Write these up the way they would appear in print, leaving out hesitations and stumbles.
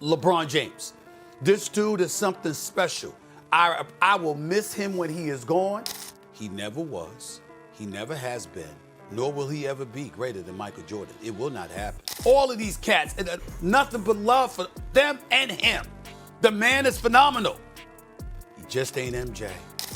LeBron James. This dude is something special. I will miss him when he is gone. He never was, he never has been, nor will he ever be greater than Michael Jordan. It will not happen. All of these cats, nothing but love for them and him. The man is phenomenal. He just ain't MJ.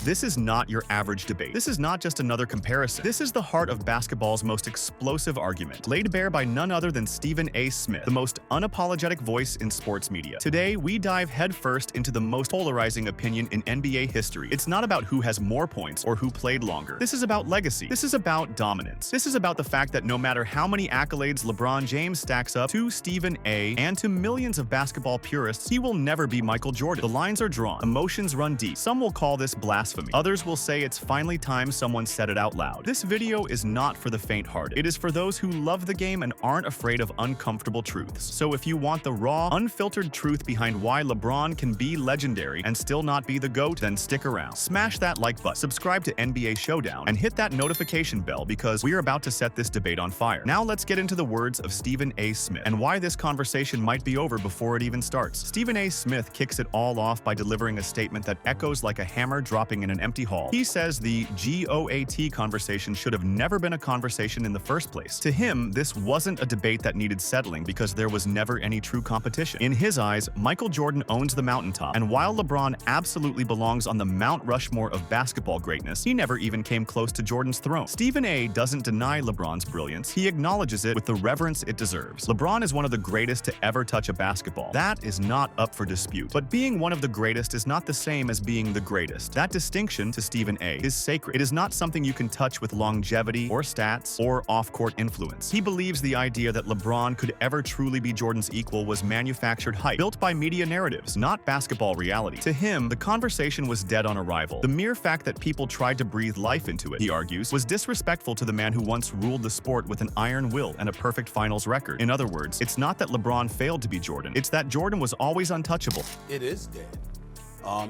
This is not your average debate. This is not just another comparison. This is the heart of basketball's most explosive argument, laid bare by none other than Stephen A. Smith, the most unapologetic voice in sports media. Today, we dive headfirst into the most polarizing opinion in NBA history. It's not about who has more points or who played longer. This is about legacy. This is about dominance. This is about the fact that no matter how many accolades LeBron James stacks up to Stephen A. and to millions of basketball purists, he will never be Michael Jordan. The lines are drawn. Emotions run deep. Some will call this blasphemy. Others will say it's finally time someone said it out loud. This video is not for the faint-hearted. It is for those who love the game and aren't afraid of uncomfortable truths. So if you want the raw, unfiltered truth behind why LeBron can be legendary and still not be the GOAT, then stick around. Smash that like button, subscribe to NBA Showdown, and hit that notification bell because we're about to set this debate on fire. Now let's get into the words of Stephen A. Smith and why this conversation might be over before it even starts. Stephen A. Smith kicks it all off by delivering a statement that echoes like a hammer dropping in an empty hall. He says the GOAT conversation should have never been a conversation in the first place. To him, this wasn't a debate that needed settling because there was never any true competition. In his eyes, Michael Jordan owns the mountaintop, and while LeBron absolutely belongs on the Mount Rushmore of basketball greatness, he never even came close to Jordan's throne. Stephen A. doesn't deny LeBron's brilliance. He acknowledges it with the reverence it deserves. LeBron is one of the greatest to ever touch a basketball. That is not up for dispute. But being one of the greatest is not the same as being the greatest. That distinction to Stephen A. is sacred. It is not something you can touch with longevity or stats or off-court influence. He believes the idea that LeBron could ever truly be Jordan's equal was manufactured hype, built by media narratives, not basketball reality. To him, the conversation was dead on arrival. The mere fact that people tried to breathe life into it, he argues, was disrespectful to the man who once ruled the sport with an iron will and a perfect finals record. In other words, it's not that LeBron failed to be Jordan, it's that Jordan was always untouchable. It is dead.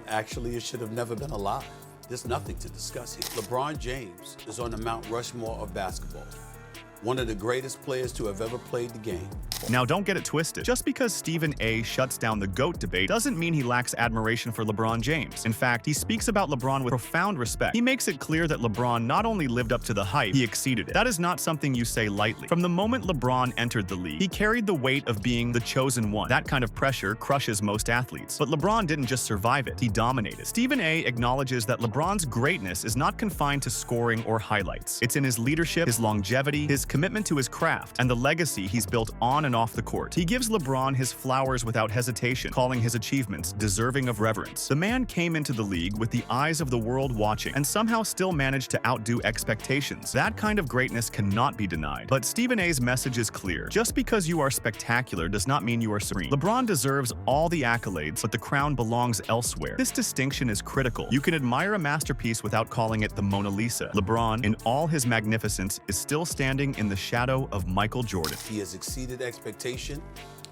Actually, it should have never been alive. There's nothing to discuss here. LeBron James is on the Mount Rushmore of basketball. One of the greatest players to have ever played the game. Now don't get it twisted. Just because Stephen A. shuts down the GOAT debate doesn't mean he lacks admiration for LeBron James. In fact, he speaks about LeBron with profound respect. He makes it clear that LeBron not only lived up to the hype, he exceeded it. That is not something you say lightly. From the moment LeBron entered the league, he carried the weight of being the chosen one. That kind of pressure crushes most athletes. But LeBron didn't just survive it, he dominated. Stephen A. acknowledges that LeBron's greatness is not confined to scoring or highlights. It's in his leadership, his longevity, his commitment to his craft, and the legacy he's built on and off the court. He gives LeBron his flowers without hesitation, calling his achievements deserving of reverence. The man came into the league with the eyes of the world watching, and somehow still managed to outdo expectations. That kind of greatness cannot be denied. But Stephen A.'s message is clear. Just because you are spectacular does not mean you are supreme. LeBron deserves all the accolades, but the crown belongs elsewhere. This distinction is critical. You can admire a masterpiece without calling it the Mona Lisa. LeBron, in all his magnificence, is still standing in the shadow of Michael Jordan. He has exceeded expectation,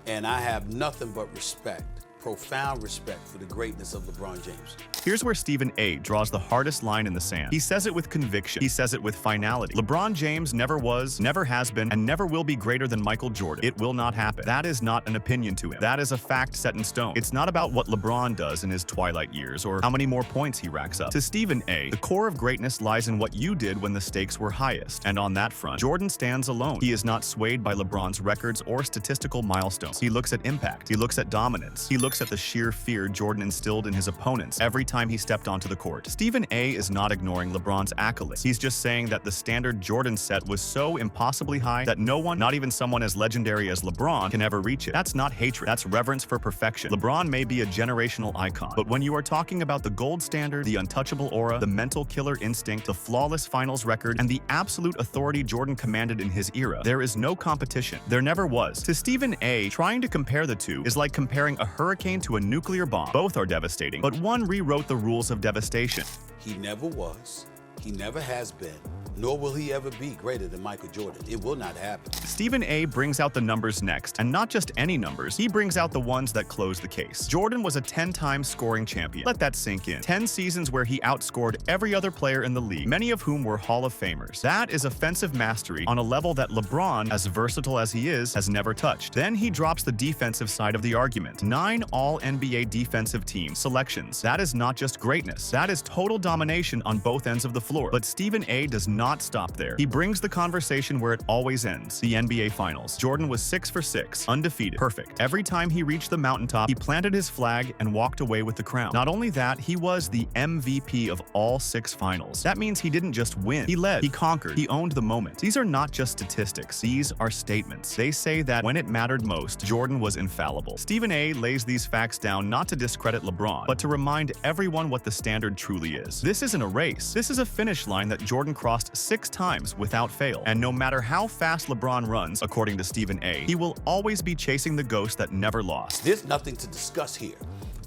and I have nothing but respect, profound respect for the greatness of LeBron James. Here's where Stephen A. draws the hardest line in the sand. He says it with conviction. He says it with finality. LeBron James never was, never has been, and never will be greater than Michael Jordan. It will not happen. That is not an opinion to him. That is a fact set in stone. It's not about what LeBron does in his twilight years or how many more points he racks up. To Stephen A., the core of greatness lies in what you did when the stakes were highest. And on that front, Jordan stands alone. He is not swayed by LeBron's records or statistical milestones. He looks at impact. He looks at dominance. He looks at the sheer fear Jordan instilled in his opponents every time he stepped onto the court. Stephen A. is not ignoring LeBron's accolades. He's just saying that the standard Jordan set was so impossibly high that no one, not even someone as legendary as LeBron, can ever reach it. That's not hatred. That's reverence for perfection. LeBron may be a generational icon, but when you are talking about the gold standard, the untouchable aura, the mental killer instinct, the flawless finals record, and the absolute authority Jordan commanded in his era, there is no competition. There never was. To Stephen A., trying to compare the two is like comparing a hurricane to a nuclear bomb. Both are devastating, but one rewrote the rules of devastation. He never was, he never has been, nor will he ever be greater than Michael Jordan. It will not happen. Stephen A. brings out the numbers next, and not just any numbers, he brings out the ones that close the case. Jordan was a 10-time scoring champion. Let that sink in. 10 seasons where he outscored every other player in the league, many of whom were Hall of Famers. That is offensive mastery on a level that LeBron, as versatile as he is, has never touched. Then he drops the defensive side of the argument. 9 All-NBA defensive team selections. That is not just greatness. That is total domination on both ends of the floor. But Stephen A. does not stop there. He brings the conversation where it always ends, the NBA Finals. Jordan was 6 for 6, undefeated, perfect. Every time he reached the mountaintop, he planted his flag and walked away with the crown. Not only that, he was the MVP of all 6 finals. That means he didn't just win. He led, he conquered, he owned the moment. These are not just statistics. These are statements. They say that when it mattered most, Jordan was infallible. Stephen A. lays these facts down not to discredit LeBron, but to remind everyone what the standard truly is. This isn't a race. This is a finish line that Jordan crossed 6 times without fail. And no matter how fast LeBron runs, according to Stephen A., he will always be chasing the ghost that never lost. There's nothing to discuss here.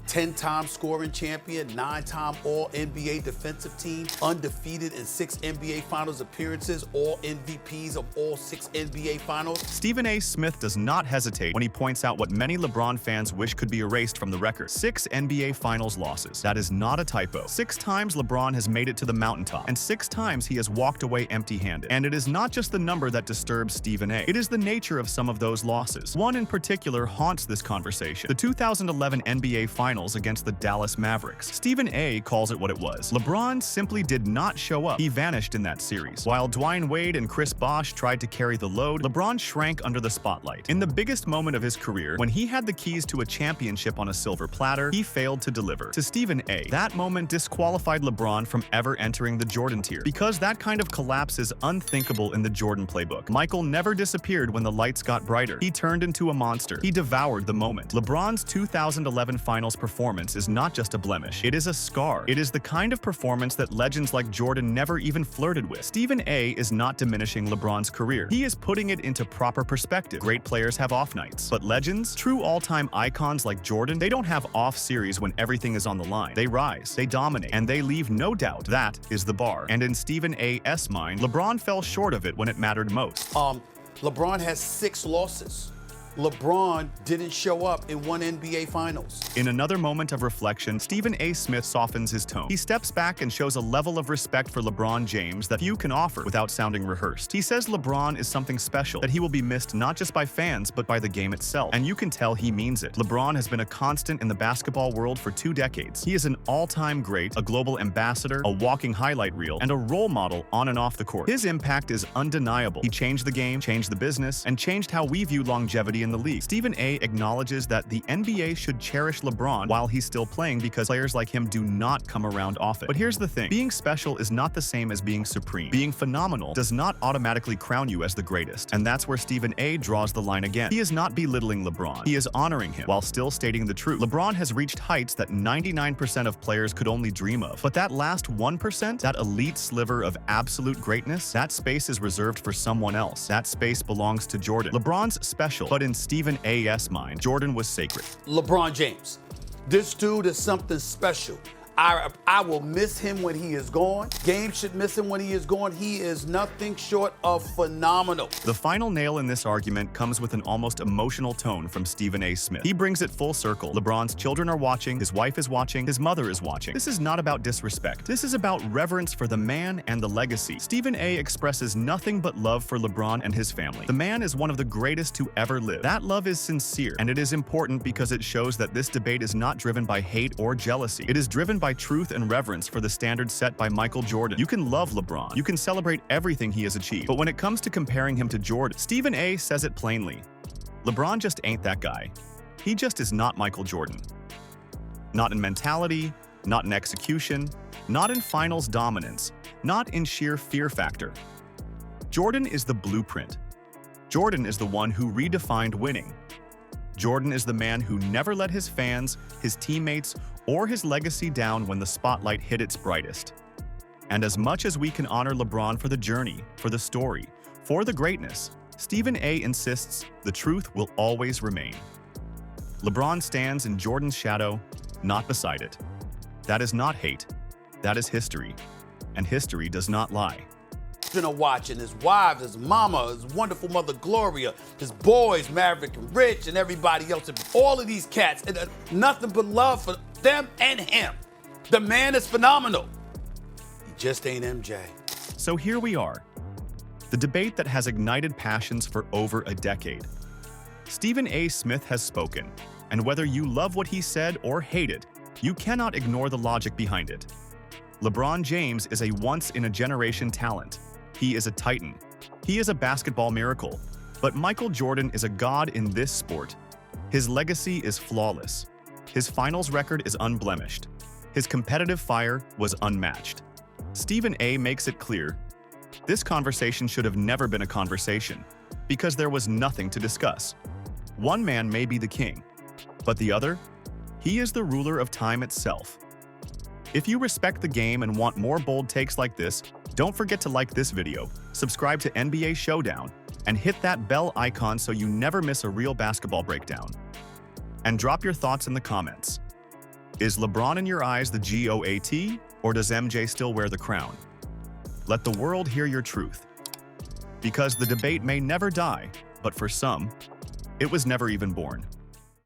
10-time scoring champion, 9-time All-NBA defensive team, undefeated in 6 NBA Finals appearances, all MVPs of all 6 NBA Finals. Stephen A. Smith does not hesitate when he points out what many LeBron fans wish could be erased from the record. 6 NBA Finals losses. That is not a typo. 6 times LeBron has made it to the mountaintop, and 6 times he has walked away empty-handed. And it is not just the number that disturbs Stephen A. It is the nature of some of those losses. One in particular haunts this conversation. The 2011 NBA Finals against the Dallas Mavericks. Stephen A. calls it what it was. LeBron simply did not show up. He vanished in that series. While Dwayne Wade and Chris Bosh tried to carry the load, LeBron shrank under the spotlight. In the biggest moment of his career, when he had the keys to a championship on a silver platter, he failed to deliver. To Stephen A., that moment disqualified LeBron from ever entering the Jordan tier, because that kind of collapse is unthinkable in the Jordan playbook. Michael never disappeared when the lights got brighter. He turned into a monster. He devoured the moment. LeBron's 2011 Finals performance is not just a blemish, it is a scar. It is the kind of performance that legends like Jordan never even flirted with. Stephen A. is not diminishing LeBron's career. He is putting it into proper perspective. Great players have off nights, but legends, true all-time icons like Jordan, they don't have off series when everything is on the line. They rise, they dominate, and they leave no doubt. That is the bar. And in Stephen A.'s mind, LeBron fell short of it when it mattered most. LeBron has 6 losses. LeBron didn't show up in 1 NBA Finals. In another moment of reflection, Stephen A. Smith softens his tone. He steps back and shows a level of respect for LeBron James that few can offer without sounding rehearsed. He says LeBron is something special, that he will be missed not just by fans, but by the game itself. And you can tell he means it. LeBron has been a constant in the basketball world for 2 decades. He is an all-time great, a global ambassador, a walking highlight reel, and a role model on and off the court. His impact is undeniable. He changed the game, changed the business, and changed how we view longevity in the league. Stephen A. acknowledges that the NBA should cherish LeBron while he's still playing because players like him do not come around often. But here's the thing. Being special is not the same as being supreme. Being phenomenal does not automatically crown you as the greatest. And that's where Stephen A. draws the line again. He is not belittling LeBron. He is honoring him while still stating the truth. LeBron has reached heights that 99% of players could only dream of. But that last 1%, that elite sliver of absolute greatness, that space is reserved for someone else. That space belongs to Jordan. LeBron's special, but in Stephen A.'s mind, Jordan was sacred. LeBron James. This dude is something special. I will miss him when he is gone. Game should miss him when he is gone. He is nothing short of phenomenal. The final nail in this argument comes with an almost emotional tone from Stephen A. Smith. He brings it full circle. LeBron's children are watching, his wife is watching, his mother is watching. This is not about disrespect. This is about reverence for the man and the legacy. Stephen A. expresses nothing but love for LeBron and his family. The man is one of the greatest to ever live. That love is sincere, and it is important because it shows that this debate is not driven by hate or jealousy. It is driven by truth and reverence for the standard set by Michael Jordan. You can love LeBron. You can celebrate everything he has achieved. But when it comes to comparing him to Jordan, Stephen A. says it plainly. LeBron just ain't that guy. He just is not Michael Jordan. Not in mentality, not in execution, not in finals dominance, not in sheer fear factor. Jordan is the blueprint. Jordan is the one who redefined winning. Jordan is the man who never let his fans, his teammates, or his legacy down when the spotlight hit its brightest. And as much as we can honor LeBron for the journey, for the story, for the greatness, Stephen A. insists the truth will always remain. LeBron stands in Jordan's shadow, not beside it. That is not hate. That is history. And history does not lie. children are watching, his wives, his mama, his wonderful mother Gloria, his boys, Maverick and Rich, and everybody else. All of these cats, and nothing but love for them and him. The man is phenomenal. He just ain't MJ. So here we are, the debate that has ignited passions for over a decade. Stephen A. Smith has spoken, and whether you love what he said or hate it, you cannot ignore the logic behind it. LeBron James is a once-in-a-generation talent. He is a titan. He is a basketball miracle. But Michael Jordan is a god in this sport. His legacy is flawless. His finals record is unblemished. His competitive fire was unmatched. Stephen A. makes it clear, this conversation should have never been a conversation, because there was nothing to discuss. One man may be the king, but the other? He is the ruler of time itself. If you respect the game and want more bold takes like this, don't forget to like this video, subscribe to NBA Showdown, and hit that bell icon so you never miss a real basketball breakdown. And drop your thoughts in the comments. Is LeBron in your eyes the GOAT, or does MJ still wear the crown? Let the world hear your truth. Because the debate may never die, but for some, it was never even born.